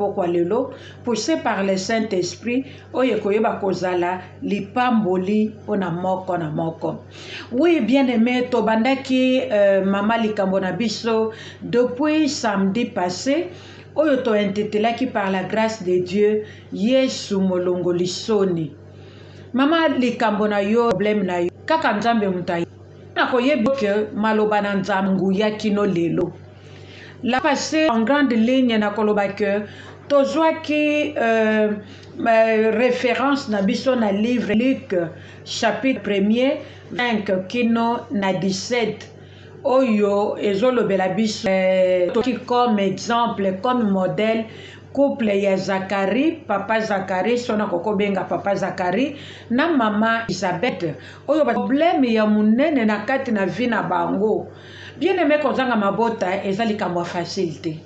Pourquoi lelo poussé par le Saint-Esprit oyo koyeba kozala lipamboli pona moko na moko. Oui, bien aimé, tobandaki mama likambo na biso depuis samedi passé oyo to intitulaki par la grâce de Dieu Yesu molongo lisoni. Mama likambo na yo problème na yo kaka nzambe mutai na koyeba ke maloba na nzambe ya kino lelo. La passé en grande ligne na koloba que tozwa ki référence na biso na livre Luc chapitre 1er 5 kino na 17 oyo ezolobela biso comme exemple comme modèle couple ya Zacharie, papa Zacharie, sona koko benga papa Zacharie na mama Elisabeth oyo ba problème ya munene na kati na vie na bango. Bien aimé kozanga mabota ezali kamwa facilité.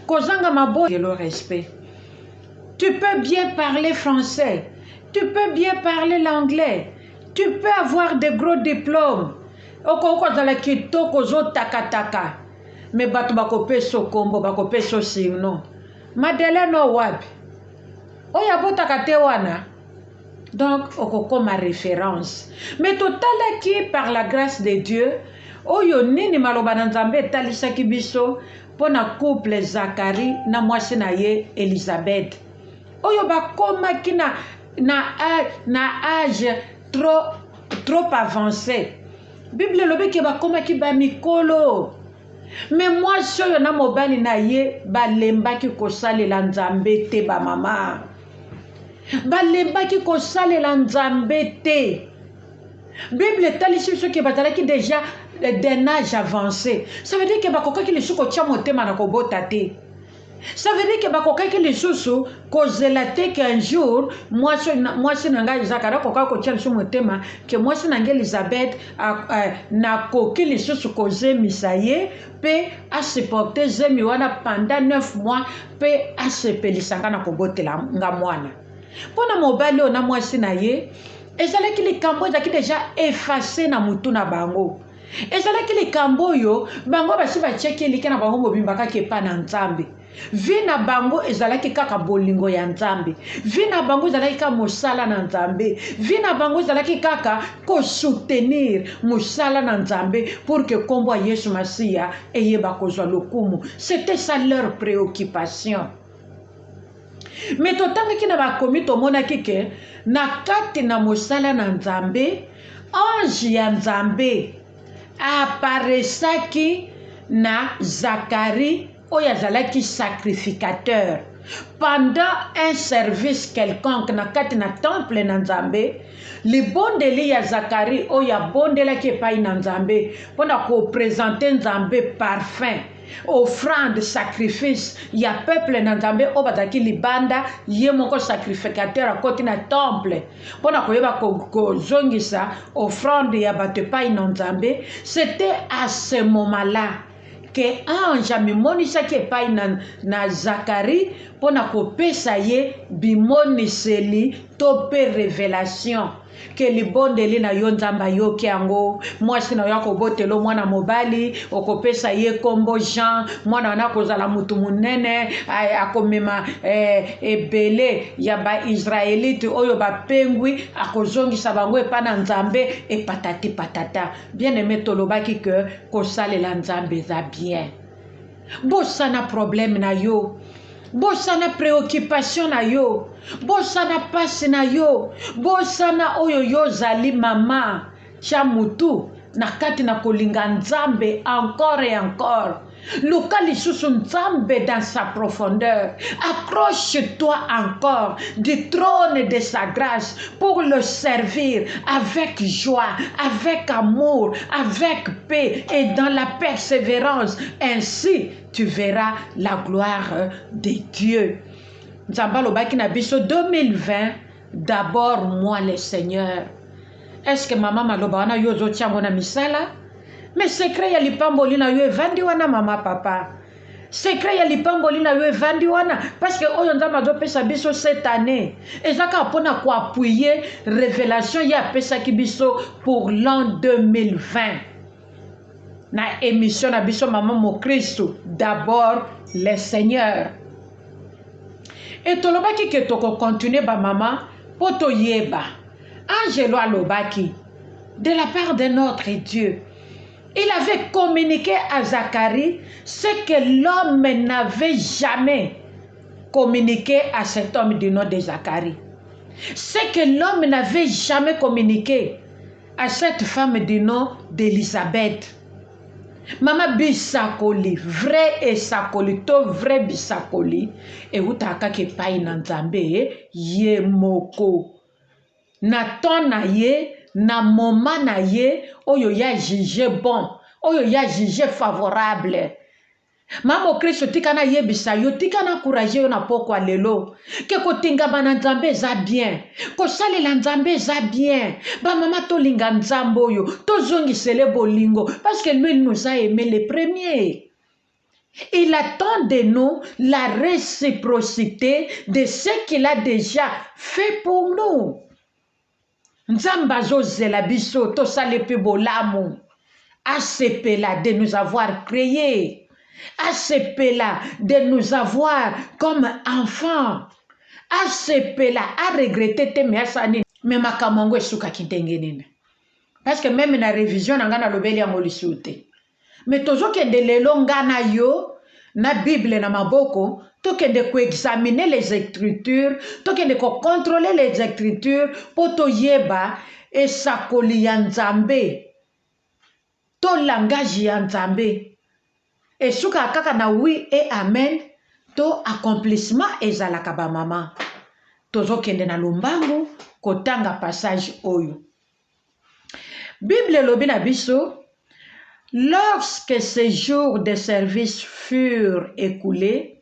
Kozanga mabota le respect. Tu peux bien parler français, tu peux bien parler l'anglais, tu peux avoir de gros diplômes. Oko zala kitoko zo takataka. Mais batu bakopeso kombo bakopeso sino. Madeleine wapi. Oya botaka te wana. Donc oko ma référence. Mais totala qui par la grâce de Dieu oyo nini maloba na nzambe talisaki biso pona couple Zacharie na mwasi na ye Elisabeth oyo bakomaki na âge trop avancé. Bible lobi ke bakomaki ba mikolo. Mais mwasi oyo na mobali na ye balembaki kosalela nzambe te ba mama. Balembaki kosalela nzambe te. Bible talisi biso ke bazalaki déjà d'un âge avancé. Ça veut dire que bakokaki lisusu tia motema na kobota te. Ça veut dire que bakokaki lisusu kozela te qu'un jour mwasi na ngai Zacharie kokaki kotia lisusu motema ke mwasi na ngai Elisabeth nakoki lisusu kozemisa ye pe asupporter zemi wana pendant 9 mois pe asepelisanga na kobotela nga mwana. Pona mobali na mwasi na ye ezalaki likambo ezalaki déjà effacé na mutu na bango. Ezalaki likambo oyo bango basi batiaki elike na bango mobimba kaka epa na nzambe. Vi na bango ezalaki kaka bolingo ya nzambe. Vi na bango ezalaki kaka mosala na nzambe. Vi na bango ezalaki kaka ko soutenir mosala na nzambe pour que kombo ya Yesu Masiya eyeba kozwa lokumu. C'était ça leur préoccupation. Mais totangaki na bakomi tomonaki ke na kati na mosala na nzambe ange ya nzambe aparesaki na Zacharie oyo azalaki sacrificateur pendant un service quelconque na kati na temple na nzambe. Libondeli ya Zacharie oyo abondelaki epai na nzambe mpona kopresente nzambe parfum offrande sacrifice ya peuple na nzambe oyo bazalaki libanda ye moko sacrificateur akoti na temple mpona koyeba kozongisa offrande ya bato epai na nzambe. C'était à ce moment-là que ange amimonisaki epai na Zacharie mpona kopesa ye bimoniseli to pe révélation ke libondeli na yo nzambe ayoki yango. Mwasi na yo akobotela mwana mobali okopesa ye kombo Jean, mwana wana akozala mutu munene akomema ebele ya ba-Israélite oyo bapengwi akozongisa bango epa na nzambe epatati patata. Bien aimé tolobaki ke kosalela nzambe eza bien. Bosana problème na yo, bosana préoccupation na yo, bosana pasi na yo, bosana oyo yo zali mama cha mutu na kati na kolinga nzambe encore et encore. Luka lisusu nzambe dans sa profondeur. Accroche-toi encore du trône de sa grâce pour le servir avec joie, avec amour, avec paix et dans la persévérance. Ainsi, tu verras la gloire de Dieu. Nzamba lobaki na biso 2020, d'abord moi le Seigneur. Est-ce que maman maloba wana yo zo tiango na misala? Mais secret ya lipamboli na yo evandi wana mama papa. Secret ya lipamboli na yo evandi wana parce que oyo nzamba azopesa biso cette année. Ezaka pona ko appuyer révélation ya pesa ki biso pour l'an 2020. Na émission na biso maman mo Christ, d'abord le Seigneur. Et tolobaki ke toko continuer ba maman poto yeba. Angelo alobaki de la part de notre Dieu. Il avait communiqué à Zacharie ce que l'homme n'avait jamais communiqué à cet homme du nom de Zacharie. Ce que l'homme n'avait jamais communiqué à cette femme du nom d'Élisabeth. Mama bisakoli, vrai esakoli, to vrai bisakoli, et utaka ke pai na nzambe ye moko. Na ton na ye, na moment na ye, oyo ya jugé bon, oyo ya jugé favorable. Mamo Kristo tika na yebisa yo, tika na courage yo na poko lelo. Ke ko tingama na nzambe za bien. Ko salela nzambe za bien. Ba mama to linga nzambo yo. To zongi sele bolingo. Parce que lui, il nous a aimé les premiers. Il attend de nous la réciprocité de ce qu'il a déjà fait pour nous. Nzamba zo zela biso to sale pe bolamu. Asepela de nous avoir créés. Asepela de nous avoir comme enfants. Asepela a regretté te measani. Mais makamongo esuka kintengenene. Parce que même na révision nangana lobeli ya molisute. Mais tozo kende lelo ngana yo na Bible na maboko, to kende ko examiner les écritures, to kende ko contrôler les écritures pour to yeba esakoli ya nzambe. To langage ya nzambe. Et souka kaka na oui et amen, to accomplissement ezalaka ba mama. Tozo kende na lumbangu, kotanga passage oyo. Bible lobi na biso, lorsque ces jours de service furent écoulés,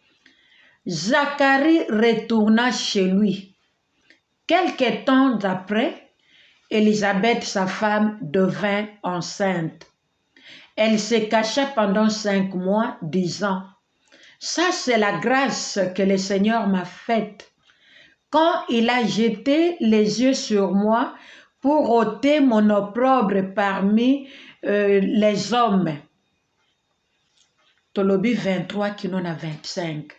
Zacharie retourna chez lui. Quelque temps après, Élisabeth, sa femme, devint enceinte. Elle se cacha pendant 5 mois, disant, « Ça, c'est la grâce que le Seigneur m'a faite. Quand il a jeté les yeux sur moi pour ôter mon opprobre parmi les hommes. » Tolobi 23 qui n'en a 25.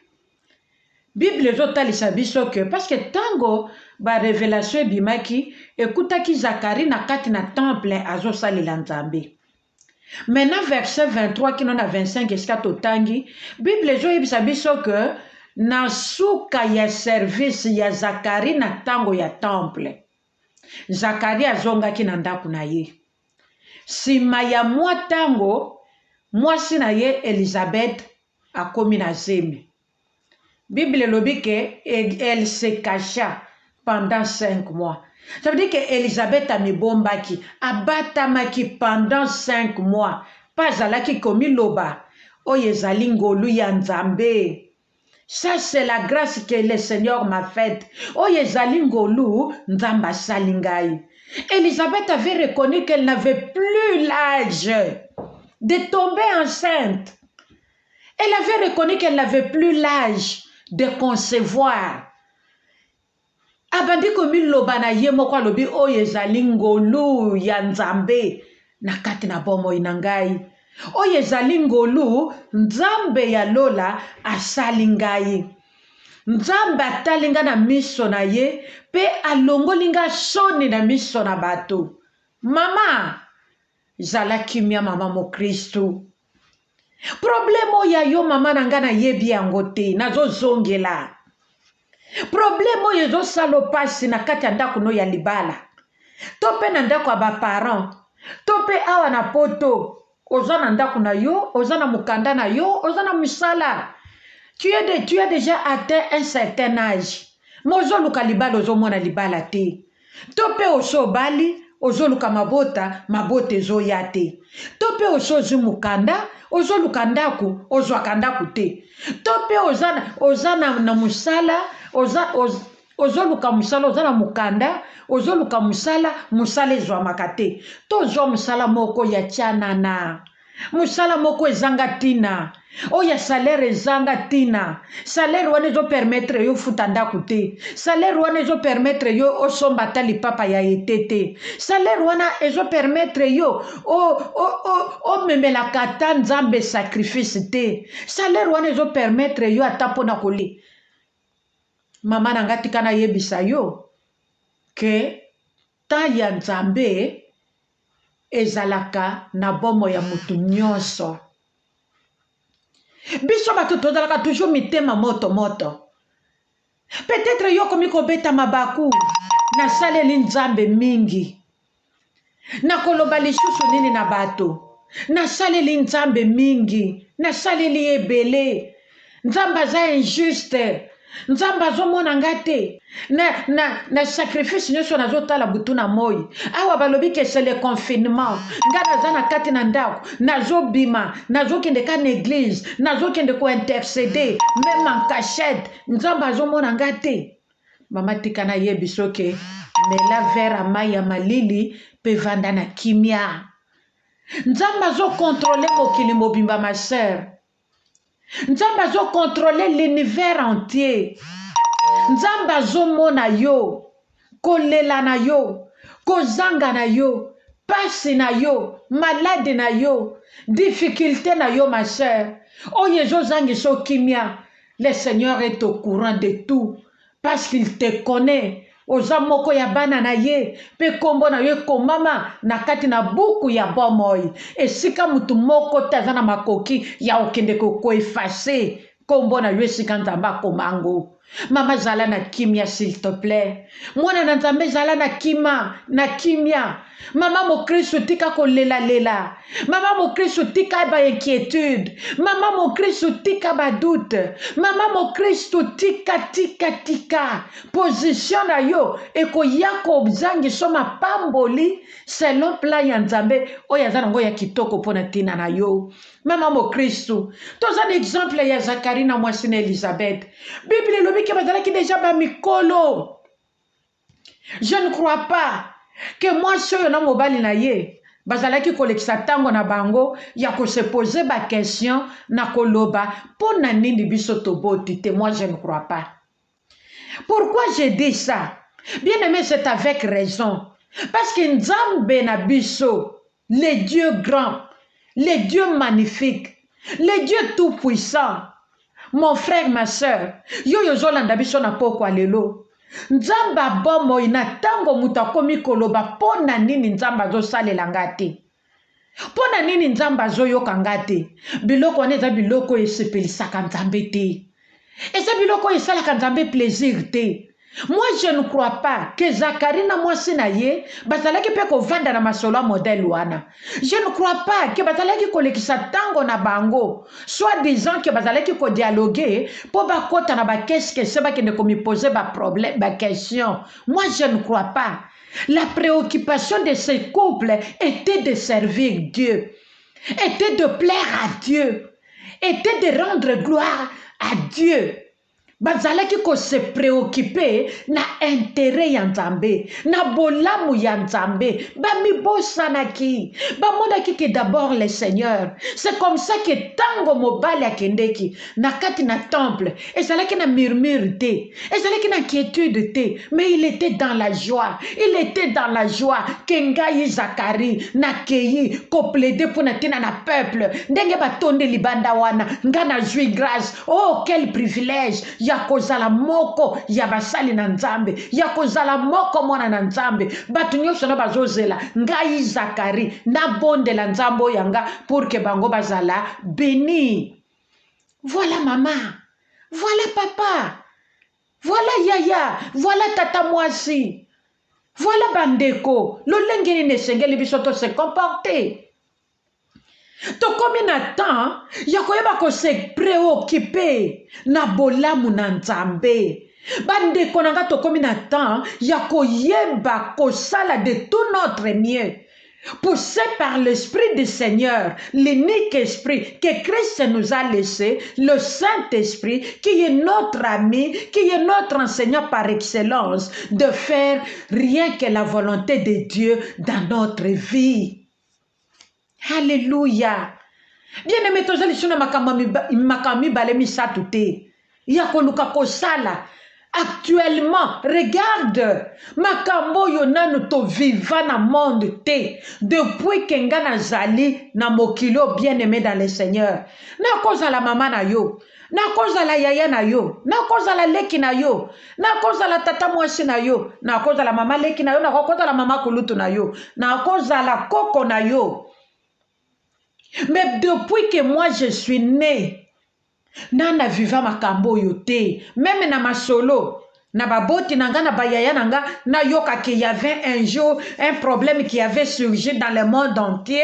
Bible zotalisa biso que parce que tango ba révélation bimaki ekutaki Zacharie na kati na temple azosalela Nzambe. Maintenant, verset 23 qui n'en a 25 esika totangi, Bible zo yebisa biso que na suka ya service ya Zacharie na tango ya temple. Zacharie azongaki na ndako na ye. Sima ya mwa tango, mwasi na ye Elisabeth akomi na zemi. Bible lobi que elle se cacha pendant 5 mois. Ça veut dire que Elisabeth a mis bombaki, abatamaki pendant 5 mois. Pas alaki komi loba. Oyezali ngolu ya Nzambe. Ça c'est la grâce que le Seigneur m'a faite. Oyezali ngolu Nzamba salingai. Elisabeth avait reconnu qu'elle n'avait plus l'âge de tomber enceinte. Elle avait reconnu qu'elle n'avait plus l'âge de concevoir. Abandi komi loba na ye moko alobi oyo ezali ngolu ya Nzambe na kati na bomo inangai. Oyo ezali ngolu Nzambe ya lola asali ngai. Nzambe atalinga na miso na ye pe alongolinga soni na miso na bato. Mama zala kimia mama mo Kristo. Problemo ya yo mama nanga na yebi yango te nazo zongela. Problème yezo salo pasi na kati ya ndako no ya libala. To pe na ndako ya ba parents. To pe awa na poto. Oza na ndako na yo, oza na mukanda na yo, oza na musala. Tu as déjà atteint un certain âge. Mozo luka libala ozo mona libala te. To pe oso bali, ozo luka mabota, mabote ezo ya te. To pe oso zu mukanda, ozo luka ndako, ozo akandaku te. To pe oza na musala, ozoluka musala ozana mukanda ozoluka musala ezwa makate to zwa musala moko ya tianana musala moko ezanga tina oya salaire ezanga tina salaire wana ezo permettre yo futa ndako te salaire wana ezo permettre yo osomba ta lipapa ya ete te salaire wana ezo permettre yo omemelaka ata Nzambe sacrifice te salaire wana ezo permettre yo ata mpona kolia. mama na nga tika na yebisa yo ke temps ya Nzambe ezalaka na bomo ya mutu nyonso. Biso bato tozalaka toujours mitema moto. Peut-être yo komi kobeta mabaku nasaleli Nzambe mingi. Nakoloba lisusu nini na bato. Nasaleli Nzambe mingi. Nasaleli ebele. Nzambe aza injuste. Nzambe azomona nga te. Na sacrifice nyonso nazotala butu na moi. Awa balobi ke c'est le confinement. Nga naza na kati na ndako. Nazobima. Nazokende ka na église. Nazokende ko intercéder. Même en cachette. Nzambe azomona nga te. Mama tika na yebiso ke mela vera mai ya malili pe vanda na kimia. Nzambe azo contrôler mokili mobimba ma sœur. Nzambe azo contrôler l'univers entier. Nzambe azo mona yo, kolela na yo, kozanga na yo, pasi na yo, malade na yo, difficulté na yo ma sœur. Oye zangi so kimia. Le Seigneur est au courant de tout parce qu'il te connaît. Oza moko ya bana na ye pe kombo na ye komama na kati na buku ya bomoi esika mutu moko taza na makoki ya okende ko effacer kombo na ye esika Nzambe komango. Mama zala na kimia s'il te plaît. Mwana na Nzambe zala na kimia. Mama mo Kristo tika ko lela. Mama mo Kristo tika ba inquiétude. Mama mo Kristo tika ba doute. Mama mo Kristo tika. Position na yo eko yako obzangi soma pamboli selon plan ya Nzambe oya za nango ya kitoko pona tina na yo. Mama mo Kristo. Toza un exemple ya Zacharie na mwasi na Elisabeth. Bible lobi ke bazalaki déjà ba mikolo. Je ne crois pas que moi soyo na mobali na ye bazalaki kolekisa tango na bango ya ko se poser ba question na koloba pona nini biso toboti te. Moi je ne crois pas. Pourquoi je dis ça? Bien aimé, c'est avec raison. Parce que Nzambe na biso, le Dieu grand, le Dieu magnifique, le Dieu tout puissant. Mon frère, ma soeur, yo zolanda biso na poko alelo. Nzamba bomo ina tango mutakomi koloba pona nini Nzamba zo sale langate. Pona nini Nzamba zo yokangate. Biloko neza biloko esepelisaka Nzambe te. Eza biloko esalaka Nzambe plaisir te. Moi je ne crois pas que Zacharie na mwasi na ye bazalaki pe ko vanda na masolo modèle wana. Je ne crois pas que bazalaki kolekisa tango na bango soit disant que bazalaki ko dialoguer po ba kota na ba qu'est-ce que c'est ba kende ko mi poser ba problème ba question. Moi je ne crois pas. La préoccupation de ce couple était de servir Dieu, était de plaire à Dieu, était de rendre gloire à Dieu. Bazalaki ko se préoccuper na intérêt ya Nzambe, na bolamu ya Nzambe, ba mi bosanaki, ba monaki que d'abord le Seigneur. C'est comme ça que tango mobali akendeki na kati na temple, ezalaki na murmure te, ezalaki na inquiétude te, mais il était dans la joie. Il était dans la joie que ngai Zacharie na kei ko plaider pour na tina na peuple. Ndenge batonde libanda wana, nga na jouir grâce. Oh quel privilège! Ya kozala moko ya basali na Nzambe, ya kozala moko mwana na Nzambe. Batu nyonso na bazozela ngai Zacharie na bonde la Nzambo yanga pour que bango bazala béni. Voilà maman, voilà papa, voilà yaya, voilà tata mwasi, voilà bandeko. Lolengeni ne sengeli bisoto se comporter. Tokomi na temps ya koyeba ko se préoccuper na bolamu na Nzambe. Bandeko nanga tokomi na temps ya koyeba kosala de tout notre mieux, poussé par l'Esprit du Seigneur, l'unique Esprit que Christ nous a laissé, le Saint-Esprit qui est notre ami, qui est notre enseignant par excellence, de faire rien que la volonté de Dieu dans notre vie. Alléluia. Bien aimé, tozali suna makami balemi satute. Yako luka kosala. Actuellement, regarde, makambo yonanu to viva na monde te. Depuis que nga nazali na mokilo bien aimé dans le Seigneur. Na koza la mama na yo. na kozala yaya na yo, na kozala leki na yo, na kozala tata mwasi na yo, na kozala mama leki na yo, na kozala mama kulutu na yo, na kozala koko na yo. Mais depuis que moi je suis né, nana viva makambo yote, même na masolo, na baboti nanga na bayaya nanga, na yoka qu'il y avait un jour un problème qui avait surgi dans le monde entier.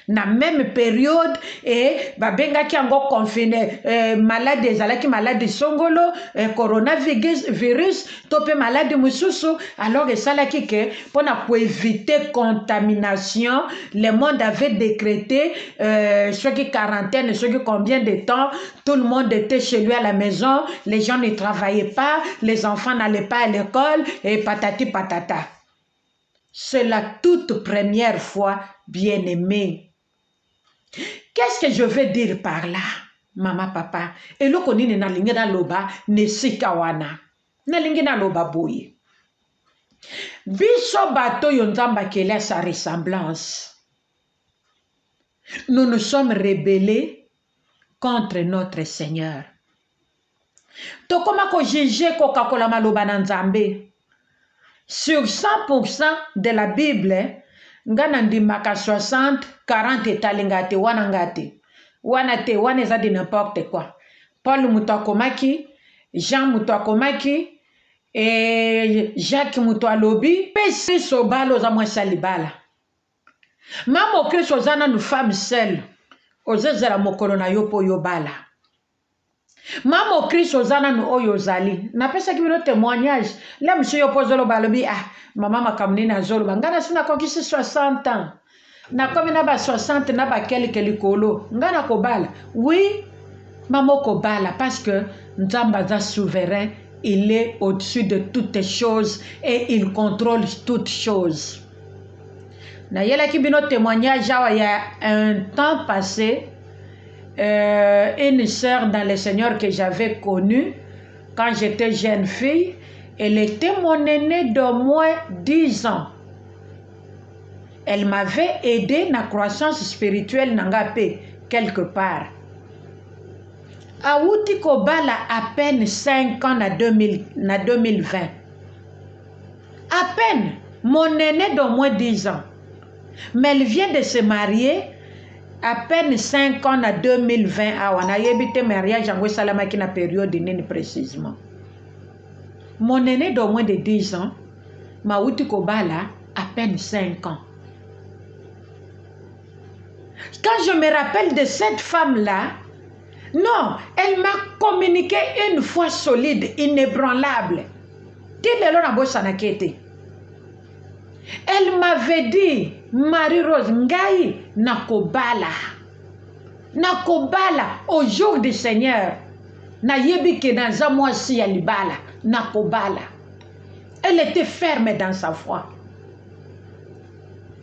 Na même période et babenga ki ango confiné malade ezalaki malade songolo coronavirus tope malade mususu alors esalaki ke pona pour éviter contamination le monde avait décrété ce qui quarantaine ce qui combien de temps tout le monde était chez lui à la maison, les gens ne travaillaient pas, les enfants n'allaient pas à l'école et patati patata. C'est la toute première fois, bien-aimé. Qu'est-ce que je veux dire par là, maman, papa? Et le konine na lingi na loba ne sikawana. Na lingi na loba boye. Biso bato yonzamba kele sa ressemblance. Nous nous sommes rebellés contre notre Seigneur. Tokoma ko juger Coca-Cola maloba na nzambe. Sur 100% de la Bible, ngana ndimaka 60, 40 etalingate wana ngate. Wana te, wana eza de n'importe quoi. Paul mutu akomaki, Jean mutu akomaki, et Jacques mutu alobi, pesi sobalo za mwesa libala. Mamo Kristo zana nu femme seule, ozezera mokolo na yo po yo bala. Mamo Kristo zana nu oyo zali. Na pesa kibino témoignage. Là monsieur yo pozolo balobi ah mama makamuni na zolo ngana sina kokisi 60 ans. Na komi na ba 60 na ba kelke likolo. Ngana ko bala. Oui, mamo ko bala parce que Nzamba za souverain, il est au-dessus de toutes choses et il contrôle toutes choses. Na yela kibino témoignage il y a un temps passé. Une sœur dans le Seigneur que j'avais connue quand j'étais jeune fille, elle était mon aînée de moins 10 ans. Elle m'avait aidé dans la croissance spirituelle nangapé quelque part. Aouti Kobala à peine 5 ans na 2020. À peine, mon aînée de moins 10 ans. Mais elle vient de se marier. À peine 5 ans en 2020, on a évité le mariage en Salamaki na période précisément. Mon aîné de moins de 10 ans, Maouti Kobala, à peine 5 ans. Quand je me rappelle de cette femme-là, non, elle m'a communiqué une foi solide, inébranlable. Elle m'avait dit, Marie-Rose, Ngaï, Nakobala. Nakobala, au jour du Seigneur. Na yebike dans Zamoisi Alibala, Nakobala. Elle était ferme dans sa foi.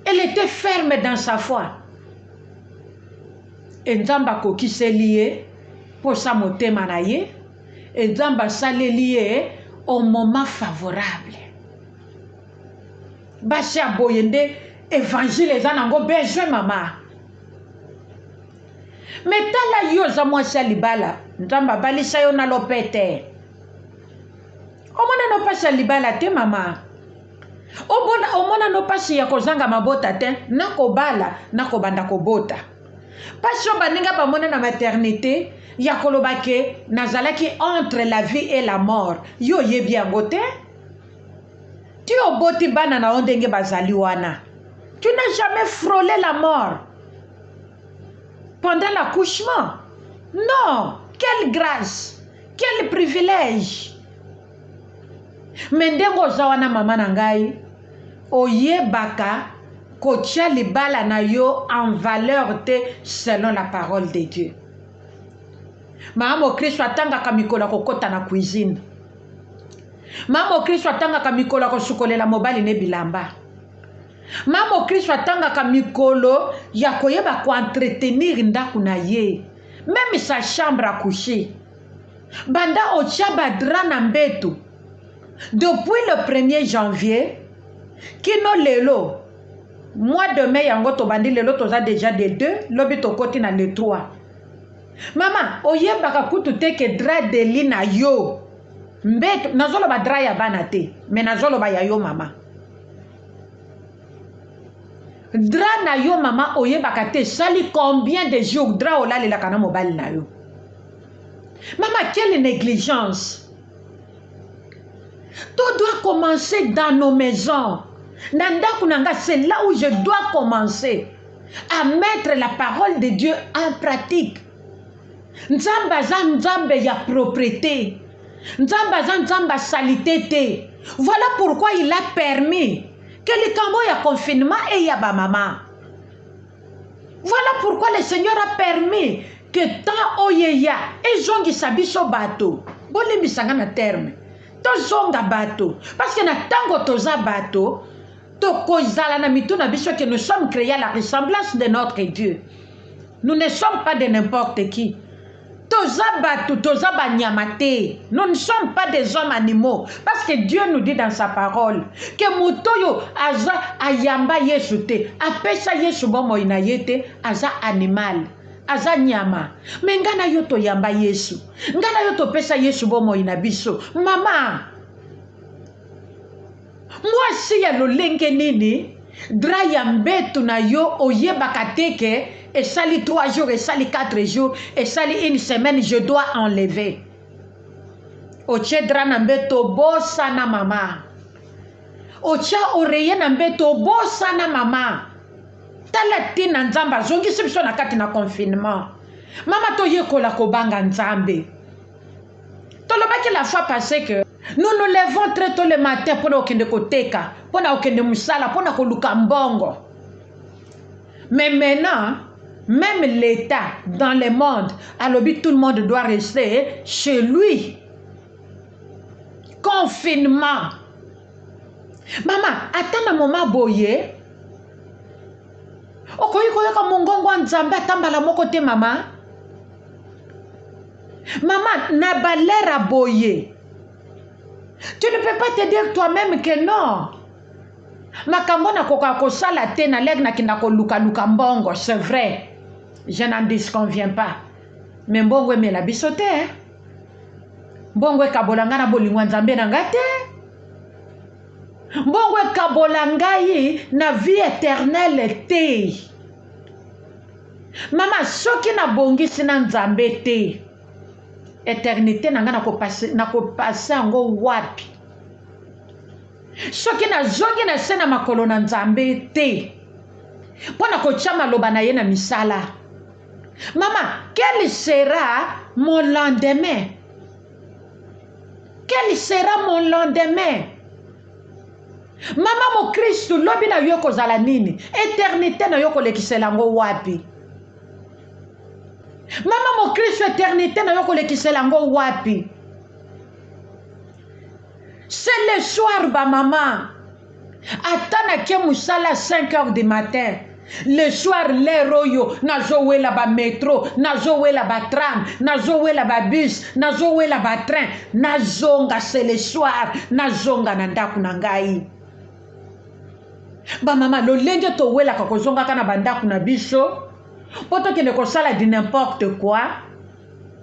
Elle était ferme dans sa foi. Et Nzamba qui s'est lié pour sa motema na ye. Et Nzamba s'est lié au moment favorable. Basi aboyende évangile ezanango besoin mama. Mais tala yo za mwasi alibala Nzamba balisa yo na lopete. Omona no pasi libala te mama. Omona no pasi ya kozanga mabota te nakobala nakobanda kobota. Pasi yo baninga bamona na maternité ya kolobake nazalaki entre la vie et la mort. Yo yebi yango te. Tu oboti bana na ondenge bazali wana. Tu n'as jamais frôlé la mort pendant l'accouchement. Non, quelle grâce, quel privilège. Mendengo zawana mama nangai oyebaka kotia libala na yo en valeur te selon la parole de Dieu. Mama Kristo atanga kamikola kokota na cuisine. Mama Kristo atanga kamikola kosukolela mobali ne bilamba. Mama Kristo atanga kamikolo ya koyeba ko entretenir ndaku na ye. Même sa chambre à coucher. Banda ochaba dra na mbetu. Depuis le 1er janvier, kino lelo, mois de mai yango to bandi lelo toza déjà de 2, lobi to koti na le 3. Mama, oyebaka kutu te ke dra de lit na yo. Mbeto, nazolo ba dra ya bana te. Mais nazolo ba ya yo mama. Dra na yo mama oyebaka te. Sali combien de jours dra olale la kana mobile na yo. Mama, quelle négligence. Tout doit commencer dans nos maisons. Nanda kunanga, c'est là où je dois commencer à mettre la parole de Dieu en pratique. Nzamba za nzambe ya propreté. Nzamba za nzamba salité te. Voilà pourquoi il a permis que le cambo ya confinement et ya ba maman. Voilà pourquoi le Seigneur a permis que tant oyeya et zongi sabiso bato. Boli misanga na terme. To zonga bato. Parce que na tango toza bato, to kozala na mitu na biso que nous sommes créés à la ressemblance de notre Dieu. Nous ne sommes pas de n'importe qui. Nous ne sommes pas des hommes animaux. Parce que Dieu nous dit dans sa parole que Mutoyo aza ayamba yesute. Apesa yesu bomo inayete aza animal. Aza nyama. Mais ngana yoto yamba yesu. Ngana yoto pesa yesu bomo inabiso. Mama. Moi si ya lolenge nini. Dra yambetu na yo oyebaka teke. Et sali 3 jours, et sali 4 jours, et sali 1 semaine, je dois enlever. Oche dra nambeto bosa na mama. Ocha oreye nambeto bosa na mama. Talati na nzamba, zongi sipso na kati na confinement. Mama to yekola kobanga nzambe. Tolobaki la fois passée que nous nous levons très tôt le matin pour okende koteka, pour na okende musala, pour na koluka mbongo. Mais maintenant, même l'État dans le monde, alors tout le monde doit rester chez lui. Confinement. Maman, attends un moment boye. Okoyi koyoka mongongo nzambe atambala moko te mama. Maman, na balera boye. Tu ne peux pas te dire toi-même que non. Makambo na koka kosala te na leg na kinda ko luka mbongo, c'est vrai. Je n'en disconviens pas. Mais mbongo me la bisote. Mbongo kabolanga na bolingwa nzambe na ngate. Mbongo kabolanga yi na vie éternelle te. Mama soki na bongi sina nzambe te. Éternité nanga na ko passer ngo wapi. Soki na zongi na sena makolo na nzambe te. Pona ko chama loba na ye na misala. Maman, quel sera mon lendemain? Quel sera mon lendemain? Maman, mon Christ, lobi na yoko zala nini? Éternité na yoko lekiselango wapi? Maman, mon Christ, éternité na yoko lekiselango wapi? C'est le soir, ba maman. Attends que musala 5 heures du matin. Le soir, les royo, nazowe la ba métro, nazowe la ba tram, nazowe la ba bus, nazowe la ba train, nazonga c'est le soir, nazonga nandaku nangai. Ba maman, lo lenge to wela kakozonga kana bandaku na biso, poto kene kosala di n'importe quoi,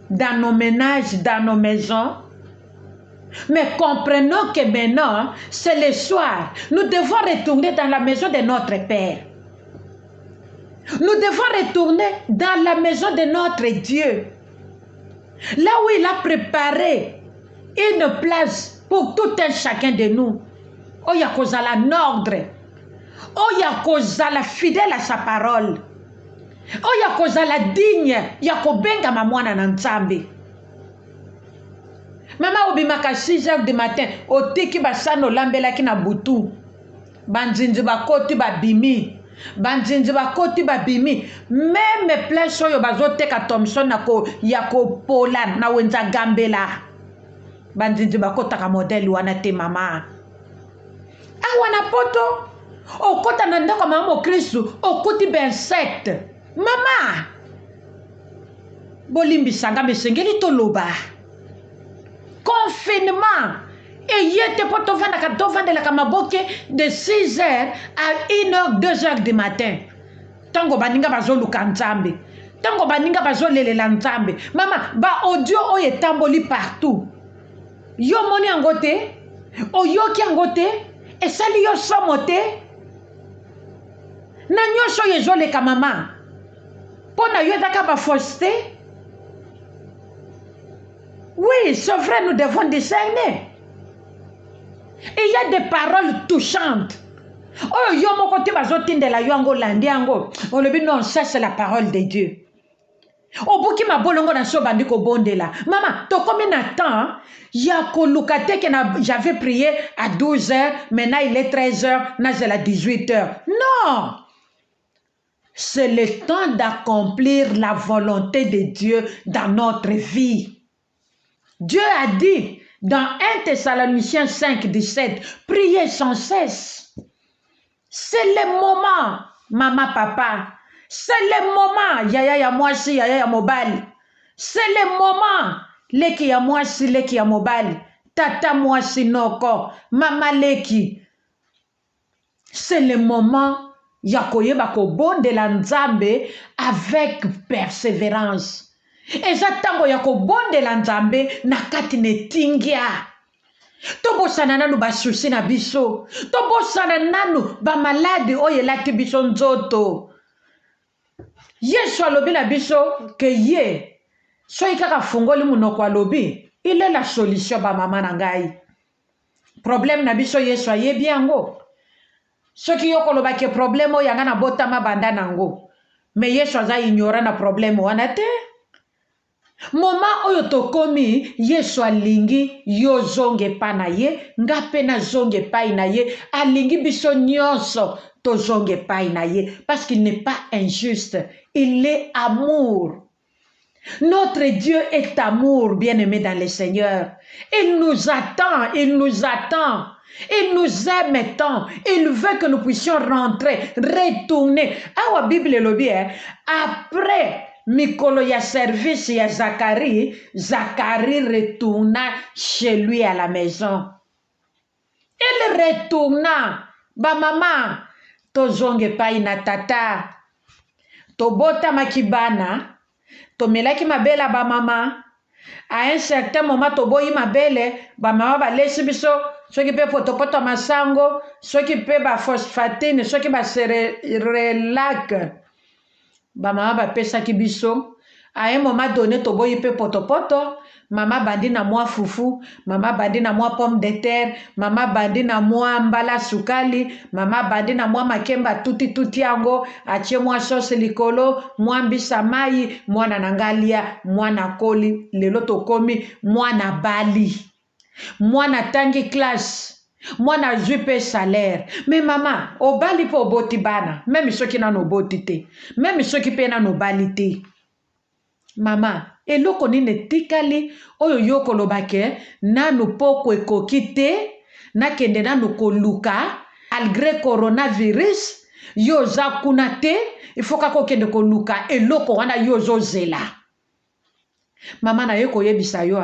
dans nos ménages, dans nos maisons. Mais comprenons que maintenant, c'est le soir. Nous devons retourner dans la maison de notre Père. Nous devons retourner dans la maison de notre Dieu. Là où il a préparé une place pour tout un chacun de nous. Oh, il y a cause à l'ordre. Oh, il y a cause à la fidèle à sa parole. Oh, il y a cause à la digne. Il y a cause benga mamwana nanzambe. Maman obimaka 6 heures du matin, otiki basano lambela ki na butu. Banzinzi bakoti babimi. Banzinzi bakoti babimi. Même place oyo bazoteka Thompson nako yako pola na wenza gambela. Banzinzi bakotaka modèle wana te mama. Awana poto. Okota na ndako mama Kristo, okoti insecte. Mama. Bolimbi sanga mesengeli toloba. Confinement. Et il était pour te vendre la kamaboke de 6h à 1h, 2h du matin. Tango baninga bazolu kanzambe. Tango baninga bazolelela nzambe. Mama, ba audio oyo etamboli partout. Yo moni yango te, oyoki yango te, esali yo somo te. Na nyonso oyo ezoleka mama. Pona yo ezaka bafausse te. Oui, c'est vrai, nous devons discerner. Et il y a des paroles touchantes. Oh, yo moko te bazotindela yo yango landi yango. On le dit non, ça c'est la parole de Dieu. Obuki mabolongo na so bandi ko bondela. Maman, to combien de temps ya koluka te que j'avais prié à 12h, maintenant il est 13h, na c'est la 18h. Non! C'est le temps d'accomplir la volonté de Dieu dans notre vie. Dieu a dit dans 1 Thessaloniciens 5, 17, priez sans cesse. C'est le moment, maman, papa. C'est le moment, yaya ya mwasi, yaya ya mobali. C'est le moment, leki ya mwasi, leki ya mobali. Tata mwasi noko, mama leki. C'est le moment, yakoyeba ko bondela nzambe avec persévérance. Eza tango ya kobondela nzambe na kati netingia. Tobosana nanu basusi na biso. Tobosana nanu ba malade oyo elati biso nzoto. Yesu alobi na biso ke ye soki kaka fungoli munoko alobi, il est la solution ba mama na ngai. Problème na biso Yesu ayebi yango. Soki yo koloba ke problème oyo yanga na botama banda nango. Mais Yesu aza ignorant na problème wana te. Moma oyo tokomi Yesu alingi yo zonge pa na ye, nga pe na zonge pa na ye, alingi biso nyonso to zonge pa na ye, parce qu'il n'est pas injuste, il est amour. Notre Dieu est amour, bien-aimé dans le Seigneur. Il nous attend, il nous attend. Il nous aime tant. Il veut que nous puissions rentrer, retourner. Awa Bible le bien. Après Mikolo ya service ya Zacharie, Zacharie retourna chez lui à la maison. Il retourna. Ba maman, to zonge pa ina tata. To bota makibana. To melaki mabela ba maman. À un certain moment, to boyi mabele, ba maman ba lesi biso, ceux qui peuvent potopoto masango, ceux qui peuvent ba phosphatine, ceux qui ba relac. Ba maman ba pesa ki biso. À un moment donné, to boyi pe potopoto, maman bandi na moi fufu, maman bandi na moi pomme de terre, maman bandi na moi mbala sukali, maman bandi na moi makemba tuti yango, achie moi sauce likolo, moi mbisa mai, moi na nangalia, moi na koli, lelo to komi, moi na bali, moi na tangi classe. Moi na jupe salaire. Mais maman, au bali po boti bana, même ceux qui n'ont no boti te, même ceux qui pena no bali te. Maman, eloko nini tikali oyo yoko lobake nanu poko ekoki te nakende nanu koluka malgré coronavirus yo za kuna te il faut kako kende koluka eloko wana yo zozela. Mama na yeko yebisa yo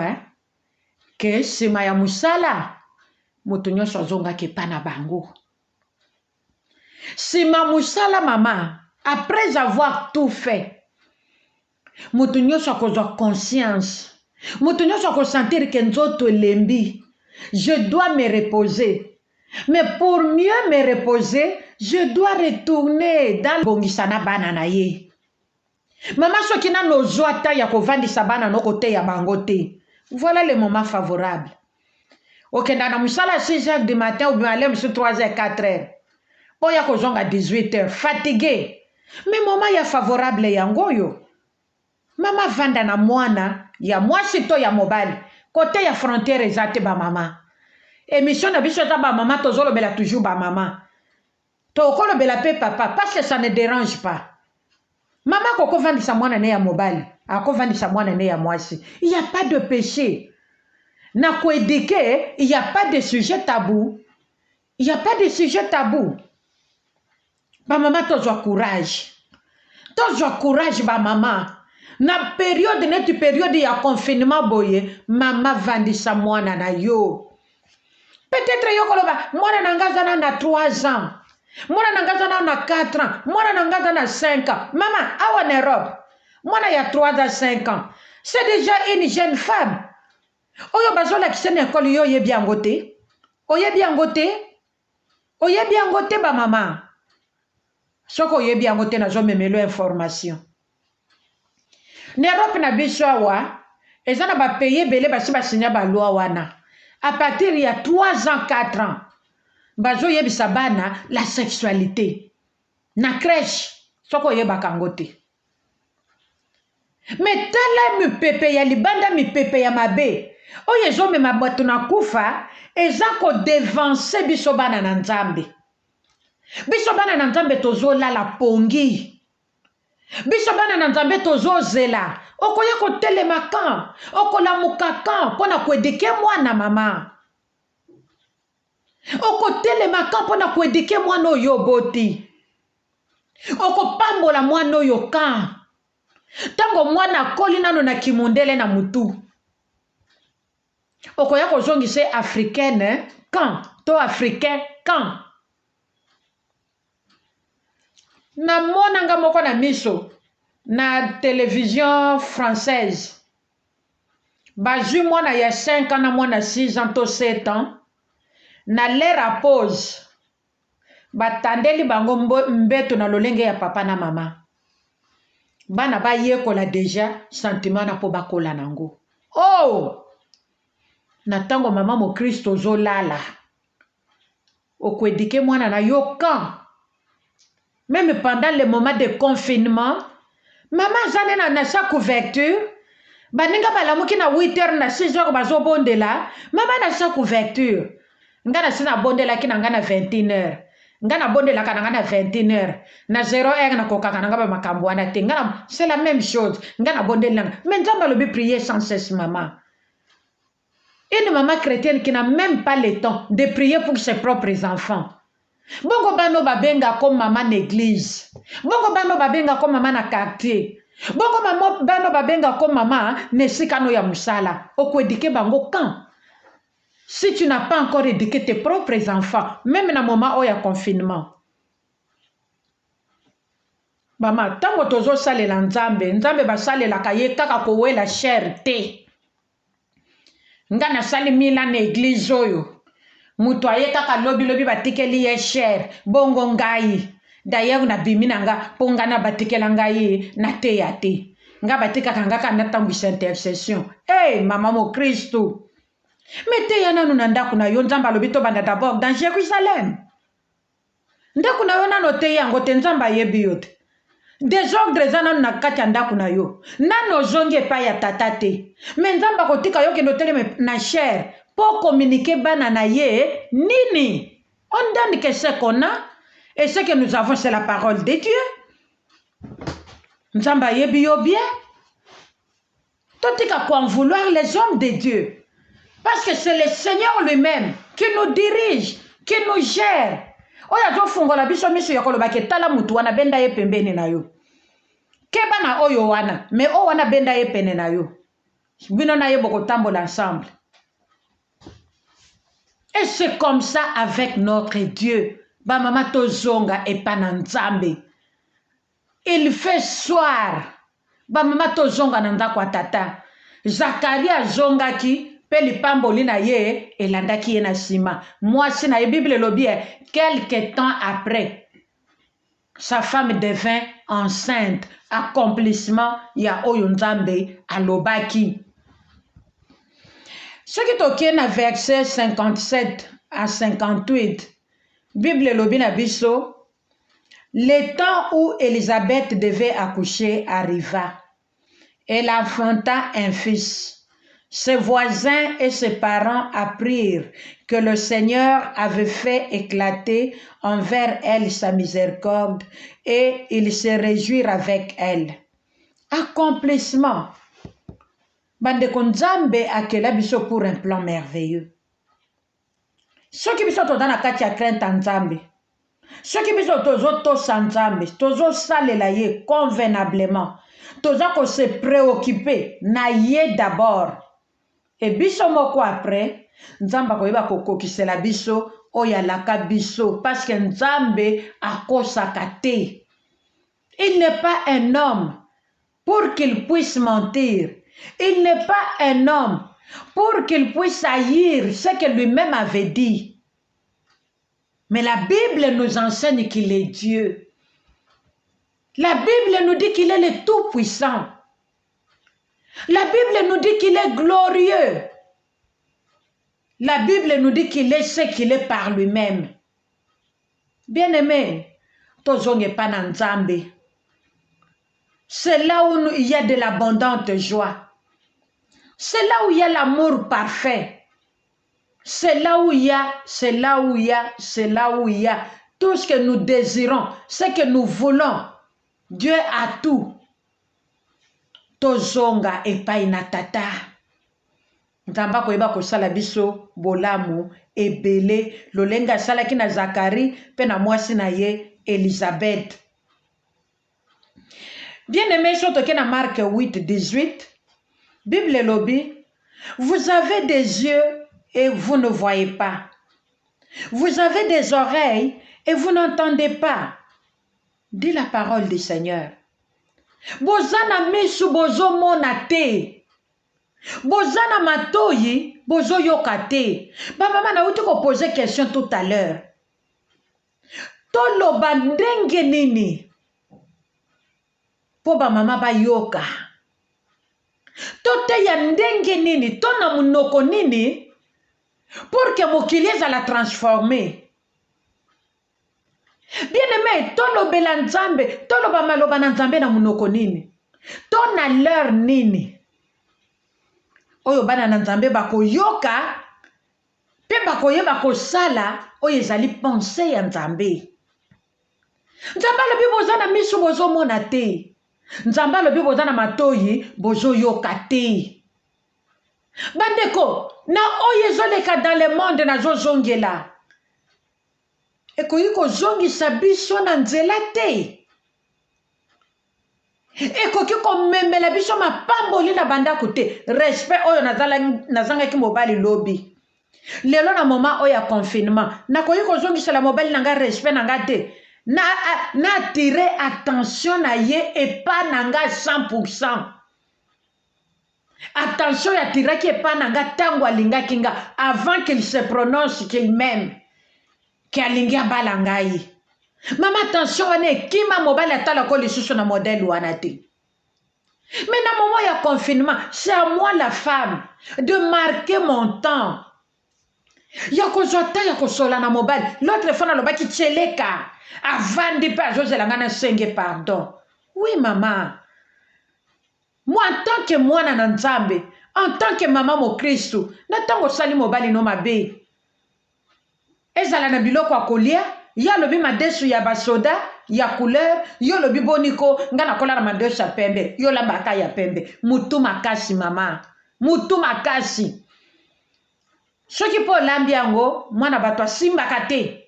ke sima ya musala moto nyonso azongaki pa na bango. Sima musala mama, après avoir tout fait, moto nyonso akozwa conscience, moto nyonso akosentir ke nzoto elembi, je dois me reposer. Mais pour mieux me reposer, je dois retourner dans le bongisana bana na ye. Mama soki na nozwa ta ya kovandisa bana no kote ya bango te. Voilà le moment favorable. Ok, dans le musala 6h du matin ou bien aller 3h, 4h. Bon, ya kozonga 18h, fatigué. Mais maman ya favorable yango yo. Mama vanda na mwana ya mwasi to ya mobali. Côté ya frontière ezate ba mama. Émission na biso ta ba mama tozolo bela toujours ba mama. To kolo bela pe papa parce que ça ne dérange pas. Mama koko vandisa mwana ne ya mobali. Ako vandisa mwana ne ya mwasi. Il n'y a pas de péché. Na ko éduquer, il n'y a pas de sujet tabou. Il n'y a pas de sujet tabou. Ba mama tozwa courage. Tozwa courage ba mama. Na période neti période ya confinement boye, mama vandisa mwana na yo. Peut-être yo koloba mwana nangazana na 3 ans. Mwana nangazana na 4 ans. Mwana nangazana na 5 ans. Mama, awa na Europe. Moi, il y a 3 à 5 ans. C'est déjà une jeune femme. Oyo bazola kisene école yo ye bien goté. Oye bien goté. Oye bien goté ba maman. Soko ye bien goté na zo memelo information. N'Europe na biso awa, ezana ba payer belé basi ba signer ba loi wana. À partir il y a 3 ans, 4 ans. Bazo yebisa bana la sexualité. Na crèche, soko ye bakangote. Mais tala mi pepe ya libanda mi pepe ya mabe. Oye zo me mabato na kufa, eza ko devancer biso bana na nzambe. Biso bana na nzambe tozo la pongi. Biso bana na nzambe tozo zela. Okoye ko telema kan, okola mukakan pona kwedike mwana mama. Oko telema kan pona kwedike mwana oyo boti. Oko pambola mwana oyo kan. Tango mwana koli nano na kimundele na mutu. Oko ya kozongi se africaine kan to africain kan. Na mona nga moko na miso na télévision française. Bazui mwana ya 5 ans na mwana 6 ans to 7 ans. Na l'air à pause. Batandeli bango mbeto na lolenge ya papa na mama. Bana ba yekola deja sentiment na po bakola nango. Oh! Na tango mama mo Kristo zo lala. Okwedike mwana na yo kan. Même pendant le moment de confinement, maman zane na sa couverture. Baninga balamuki na 8h na 6h bazo bondela. Maman na sa couverture. Ngana sina bondela kina ngana 21h. Ngana bondela kana ngana 21h. Na 0h na kokaka na ngaba makambo wana te. Ngana c'est la même chose. Ngana bondela. Mais nzamba lobi prier sans cesse maman. Une maman chrétienne qui n'a même pas le temps de prier pour ses propres enfants. Bongo bano babenga comme maman l'église. Bongo bano babenga comme maman na quartier. Bongo bano babenga comme maman nesikano ya musala. Okwedike bango quand? Si tu n'as pas encore éduqué tes propres enfants, même dans le moment où il y a confinement. Maman, tango tozo sale la nzambe ba sale la kaye kaka kowe la cherté. Ngana sali mila na église oyo. Mutu aye kaka lobi batikeli ye cher. Bongo ngai. D'ailleurs na bimina nga pongana batikela ngai na te ya te. Nga batika kanga kana tambisa intercession. Hey, maman mo Christo. Mete yana nuna ndaku na yo nzamba lobito banda d'abord dans Jérusalem. Ndaku na yo nano te yango te nzamba yebi yote. Désordre zana na kati ya ndaku na yo. Nano zongi epa ya tata te. Mais nzamba kotika yo kendo teleme na cher. Pour communiquer bana na ye nini. On donne que ce qu'on a. Et ce que nous avons c'est la parole de Dieu. Nzamba yebi yo bien. Totika quoi en vouloir les hommes de Dieu. Parce que c'est le Seigneur lui-même qui nous dirige, qui nous gère. Oya zo fungola biso miso yakolo baketala mutu wana benda ye pembeni na yo. Keba na oyo wana, mais o wana benda ye pene na yo. Bino na ye boko tambola ensemble. Et c'est comme ça avec notre Dieu. Ba mama tozonga epana nzambe. Il fait soir. Ba mama tozonga na ndako tata. Zacharia zongaki. Peli pamboli na ye elandaki ye na sima. Moi si na ye Bible lobi quelque temps après sa femme devint enceinte. Accomplissement ya oyo nzambe alobaki. Ce qui tokie na verset 57 à 58 Bible lobi na biso. Le temps où Élisabeth devait accoucher arriva. Elle enfanta un fils. Ses voisins et ses parents apprirent que le Seigneur avait fait éclater envers elle sa miséricorde et ils se réjouirent avec elle. Accomplissement. Bande konzambe akela biso pour un plan merveilleux. Ce qui biso to dana kati ya crainte nzambe. Ce qui biso tozo to sanzambe, tozo salela ye convenablement. Tozo ko se préoccuper na ye d'abord. Et biso moko après, nzamba koyeba kokokisela biso oyalaka biso parce que nzambe akosaka te. Il n'est pas un homme pour qu'il puisse mentir. Il n'est pas un homme pour qu'il puisse haïr ce que lui-même avait dit. Mais la Bible nous enseigne qu'il est Dieu. La Bible nous dit qu'il est le Tout-Puissant. La Bible nous dit qu'il est glorieux. La Bible nous dit qu'il est ce qu'il est par lui-même. Bien-aimé, tozonge pas na Nzambe. C'est là où il y a de l'abondante joie. C'est là où il y a l'amour parfait. C'est là où il y a tout ce que nous désirons, ce que nous voulons. Dieu a tout. Tozonga epai na tata. Nzamba koyeba kosala biso bolamu ebele lolenga salaki na Zakari pe na mwasi na ye Elisabeth. Bien-aimé, surtout na Marc 8:18, Bible lobi, vous avez des yeux et vous ne voyez pas. Vous avez des oreilles et vous n'entendez pas. Dit la parole du Seigneur. Bozana misu bozo monate. Bozana matoyi bozo yokate. Ba maman na uti ko poser question tout à l'heure. Tolo bandenge nini. Po ba mama ba yoka. Tote ya ndenge nini, tona munoko nini, pour que mokili la transformer. Bien-aimé, tolo bela Nzambe, tolo ba maloba na Nzambe na munoko nini, tona leur nini. Oyo bana na Nzambe bako yoka, pe bako yeba ko sala, oyo ezali pensée ya Nzambe. Nzambe lobi bozana misu bozo mona te. Nzamba lobi bozana matoyi bozo yoka te. Bandeko, na oyo ezoleka dans le monde na zozongela. Ekoyi kozongisa biso na nzela te. Ekoki komemela biso mapamboli na bandako te. Respect oyo nazangaki mobali lobi. Lelo na moma oyo ya confinement. Nakoyi kozongisa la mobali nanga respect nanga te. Na attirer attention na ye et pas nanga 100%. Attention ya tiraki et pas nanga tango alinga kinga avant qu'il se prononce qu'il m'aime. Ki alingi abala ngai. Mama attention wane kima mobali atala ko lisusu na modèle wana te. Mais na moment ya confinement, c'est à moi la femme de marquer mon temps. Ya kozota ya kosola na mobile. L'autre fois na lobaki tcheleka. Avant de pas José Langana senge pardon. Oui maman. Moi en tant que moi na Nzambe, en tant que maman mo Christo, na tango sali mobile no mabe. Ezala na biloko akolia, ya lobi madesu ya basoda, ya couleur, yo lobi boniko, ngana kola na madesu ya pembe, yo lambaka ya pembe. Mutu makasi mama. Mutu makasi. Soki po lambi yango, mwana batwa simba kate.